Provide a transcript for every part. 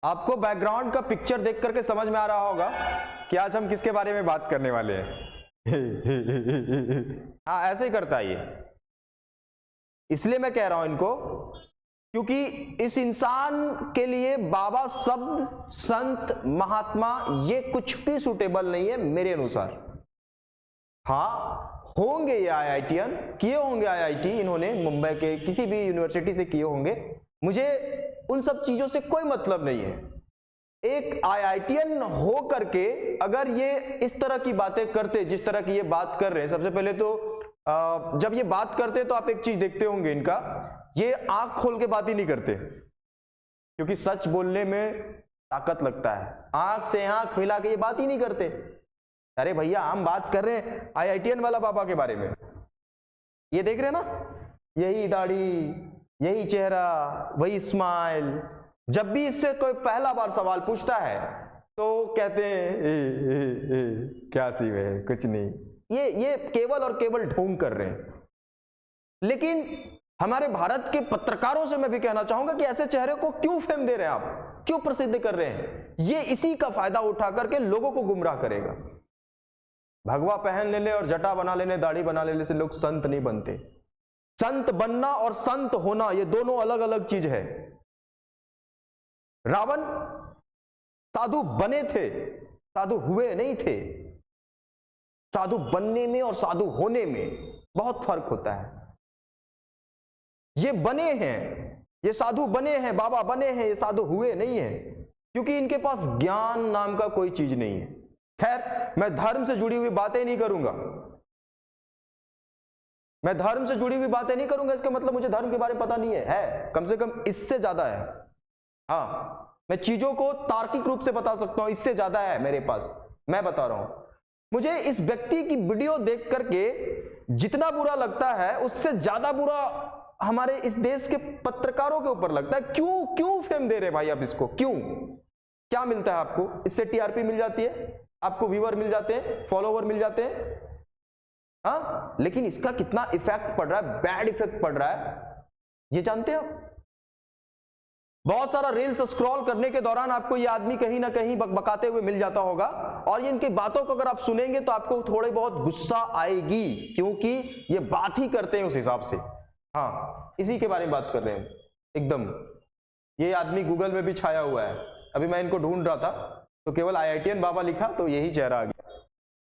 आपको बैकग्राउंड का पिक्चर देख करके समझ में आ रहा होगा कि आज हम किसके बारे में बात करने वाले हैं। हाँ, ऐसे ही करता है ये, इसलिए मैं कह रहा हूं इनको, क्योंकि इस इंसान के लिए बाबा शब्द, संत, महात्मा ये कुछ भी सूटेबल नहीं है मेरे अनुसार। हाँ, होंगे ये आईआईटीएन, किए होंगे आईआईटी इन्होंने मुंबई के किसी भी यूनिवर्सिटी से किए होंगे, मुझे उन सब चीजों से कोई मतलब नहीं है। एक आईआईटीएन हो करके अगर ये इस तरह की बातें करते जिस तरह की ये बात कर रहे हैं, सबसे पहले तो जब ये बात करते तो आप एक चीज देखते होंगे इनका, ये आंख खोल के बात ही नहीं करते, क्योंकि सच बोलने में ताकत लगता है। आंख से आंख मिला के ये बात ही नहीं करते। अरे भैया, हम बात कर रहे हैं आईआईटीएन वाला बाबा के बारे में, ये देख रहे हैं ना, यही दाढ़ी, यही चेहरा, वही स्माइल। जब भी इससे कोई पहला बार सवाल पूछता है तो कहते हैं क्या सी है, कुछ नहीं। ये केवल और केवल ढोंग कर रहे हैं। लेकिन हमारे भारत के पत्रकारों से मैं भी कहना चाहूंगा कि ऐसे चेहरे को क्यों फेम दे रहे हैं आप, क्यों प्रसिद्ध कर रहे हैं? ये इसी का फायदा उठा करके लोगों को गुमराह करेगा। भगवा पहन लेने और जटा बना लेने, दाढ़ी बना लेने से लोग संत नहीं बनते। संत बनना और संत होना ये दोनों अलग अलग चीज है। रावण साधु बने थे, साधु हुए नहीं थे। साधु बनने में और साधु होने में बहुत फर्क होता है। ये बने हैं, ये साधु बने हैं, बाबा बने हैं, ये साधु हुए नहीं है, क्योंकि इनके पास ज्ञान नाम का कोई चीज नहीं है। खैर, मैं धर्म से जुड़ी हुई बातें नहीं करूंगा, मैं धर्म से जुड़ी हुई बातें नहीं करूंगा, इसका मतलब मुझे धर्म के बारे में पता नहीं है कम से कम इससे ज्यादा है। हाँ, मैं चीजों को तार्किक रूप से बता सकता हूं, इससे ज्यादा है मेरे पास, मैं बता रहा हूं। मुझे इस व्यक्ति की वीडियो देख करके जितना बुरा लगता है उससे ज्यादा बुरा हमारे इस देश के पत्रकारों के ऊपर लगता है। क्यों फेम दे रहे भाई आप इसको? क्यों? क्या मिलता है आपको इससे? टीआरपी मिल जाती है आपको, व्यूअर मिल जाते हैं, फॉलोवर मिल जाते हैं, हाँ, लेकिन इसका कितना इफेक्ट पड़ रहा है, बैड इफेक्ट पड़ रहा है, ये जानते हैं आप? बहुत सारा रील्स स्क्रॉल करने के दौरान आपको ये आदमी कहीं ना कहीं बकबकाते हुए मिल जाता होगा, और ये इनकी बातों को अगर आप सुनेंगे तो आपको थोड़ी बहुत गुस्सा आएगी, क्योंकि ये बात ही करते हैं उस हिसाब से। हाँ, इसी के बारे में बात कर रहे हैं एकदम। ये आदमी गूगल में भी छाया हुआ है, अभी मैं इनको ढूंढ रहा था तो केवल आईआईटीएन बाबा लिखा तो यही चेहरा आ गया।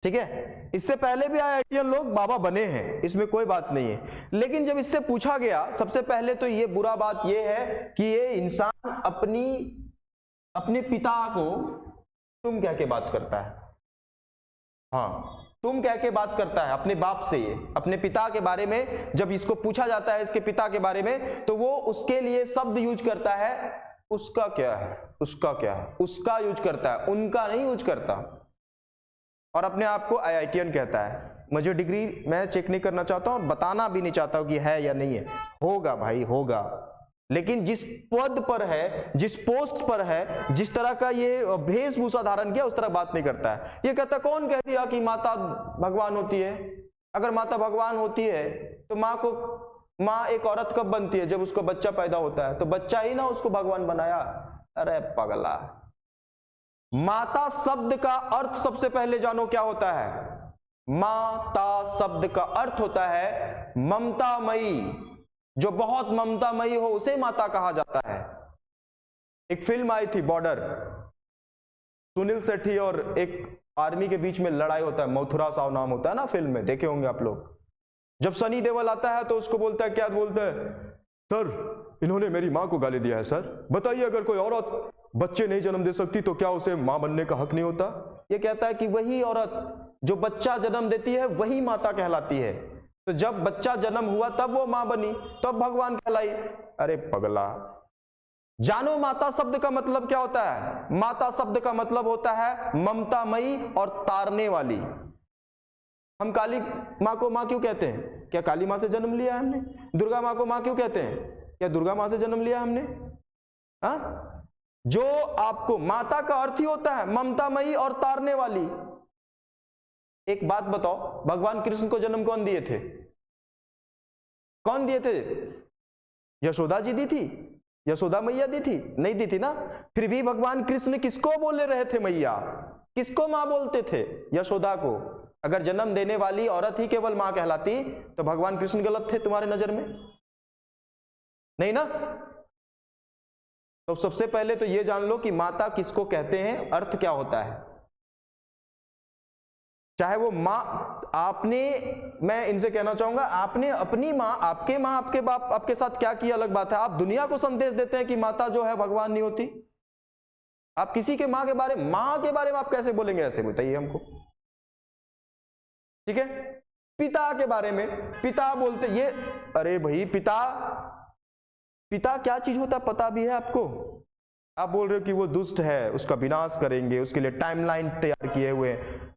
ठीक है, इससे पहले भी आईआईटीएन लोग बाबा बने हैं, इसमें कोई बात नहीं है। लेकिन जब इससे पूछा गया, सबसे पहले तो ये बुरा बात ये है कि ये इंसान अपने पिता को तुम कह के बात करता है। हाँ, तुम कह के बात करता है अपने बाप से। ये अपने पिता के बारे में जब इसको पूछा जाता है इसके पिता के बारे में, तो वो उसके लिए शब्द यूज करता है, उसका क्या है, उसका क्या है, उसका यूज करता है, उनका नहीं यूज करता। और अपने आप को आईआईटीएन कहता है। मुझे डिग्री मैं चेक नहीं करना चाहता हूं और बताना भी नहीं चाहता हूं कि है या नहीं है। होगा भाई, होगा, लेकिन जिस पद पर है, जिस पोस्ट पर है, जिस तरह का ये वेशभूषा धारण किया, उस तरह बात नहीं करता है। ये कहता, कौन कह दिया कि माता भगवान होती है? अगर माता भगवान होती है तो माँ एक औरत कब बनती है? जब उसको बच्चा पैदा होता है, तो बच्चा ही ना उसको भगवान बनाया। अरे पगला, माता शब्द का अर्थ सबसे पहले जानो क्या होता है। माता शब्द का अर्थ होता है ममतामयी, जो बहुत ममतामयी हो उसे माता कहा जाता है। एक फिल्म आई थी बॉर्डर, सुनील शेट्टी और एक आर्मी के बीच में लड़ाई होता है, मथुरा साव नाम होता है ना, फिल्म में देखे होंगे आप लोग। जब सनी देओल आता है तो उसको बोलता है, क्या बोलता है? सर, इन्होंने मेरी मां को गाली दिया है सर, बताइए अगर कोई औरत बच्चे नहीं जन्म दे सकती तो क्या उसे मां बनने का हक नहीं होता? ये कहता है कि वही औरत जो बच्चा जन्म देती है वही माता कहलाती है। तो जब बच्चा जन्म हुआ तब वो मां बनी, तब भगवान कहलाई। अरे पगला, जानो माता शब्द का मतलब क्या होता है? माता शब्द का मतलब होता है ममतामयी और तारने वाली। हम काली माँ को माँ क्यों कहते हैं? क्या काली माँ से जन्म लिया है हमने? दुर्गा माँ को माँ क्यों कहते हैं? क्या दुर्गा माँ से जन्म लिया हमने? हाँ, जो आपको माता का अर्थ ही होता है ममतामयी और तारने वाली। एक बात बताओ, भगवान कृष्ण को जन्म कौन दिए थे? कौन दिए थे? यशोदा जी दी थी यशोदा मैया दी थी? नहीं दी थी ना। फिर भी भगवान कृष्ण किसको बोले रहे थे मैया? किसको मां बोलते थे? यशोदा को। अगर जन्म देने वाली औरत ही केवल मां कहलाती तो भगवान कृष्ण गलत थे तुम्हारे नजर में? नहीं ना। तो सबसे पहले तो यह जान लो कि माता किसको कहते हैं, अर्थ क्या होता है। चाहे वो मां, आपने, मैं इनसे कहना चाहूंगा, आपने अपनी मां, आपके मां, आपके बाप आपके साथ क्या किया अलग बात है। आप दुनिया को संदेश देते हैं कि माता जो है भगवान नहीं होती। आप किसी के मां के बारे में आप कैसे बोलेंगे? ऐसे बताइए हमको, ठीक है। पिता के बारे में पिता बोलते ये, अरे भाई पिता क्या चीज होता है पता भी है आपको? आप बोल रहे हो कि वो दुष्ट है, उसका विनाश करेंगे, उसके लिए टाइमलाइन तैयार किए हुए हैं।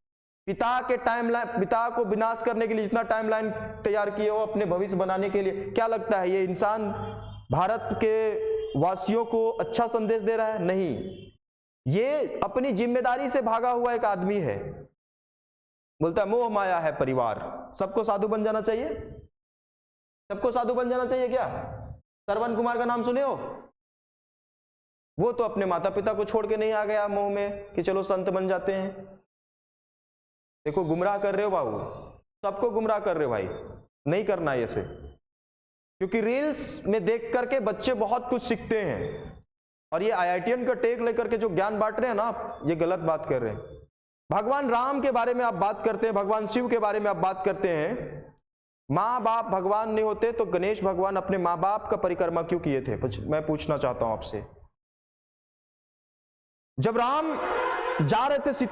पिता को विनाश करने के लिए जितना टाइमलाइन तैयार किए हो अपने भविष्य बनाने के लिए, क्या लगता है ये इंसान भारत के वासियों को अच्छा संदेश दे रहा है? नहीं, ये अपनी जिम्मेदारी से भागा हुआ एक आदमी है। बोलता है मोह माया है परिवार, सबको साधु बन जाना चाहिए। सबको साधु बन जाना चाहिए क्या? श्रवण कुमार का नाम सुने हो? वो तो अपने माता पिता को छोड़ के नहीं आ गया मोह में कि चलो संत बन जाते हैं। देखो गुमराह कर रहे हो बाबू, सबको गुमराह कर रहे हो भाई, नहीं करना है ऐसे। क्योंकि रील्स में देख करके बच्चे बहुत कुछ सीखते हैं, और ये आईआईटीएन का टेक लेकर के जो ज्ञान बांट रहे हैं ना आप, ये गलत बात कर रहे हैं। भगवान राम के बारे में आप बात करते हैं, भगवान शिव के बारे में आप बात करते हैं। माँ बाप भगवान नहीं होते तो गणेश भगवान अपने माँ बाप का परिक्रमा क्यों किए थे? मैं पूछना चाहता हूं आपसे। जब राम जा रहे थे सीता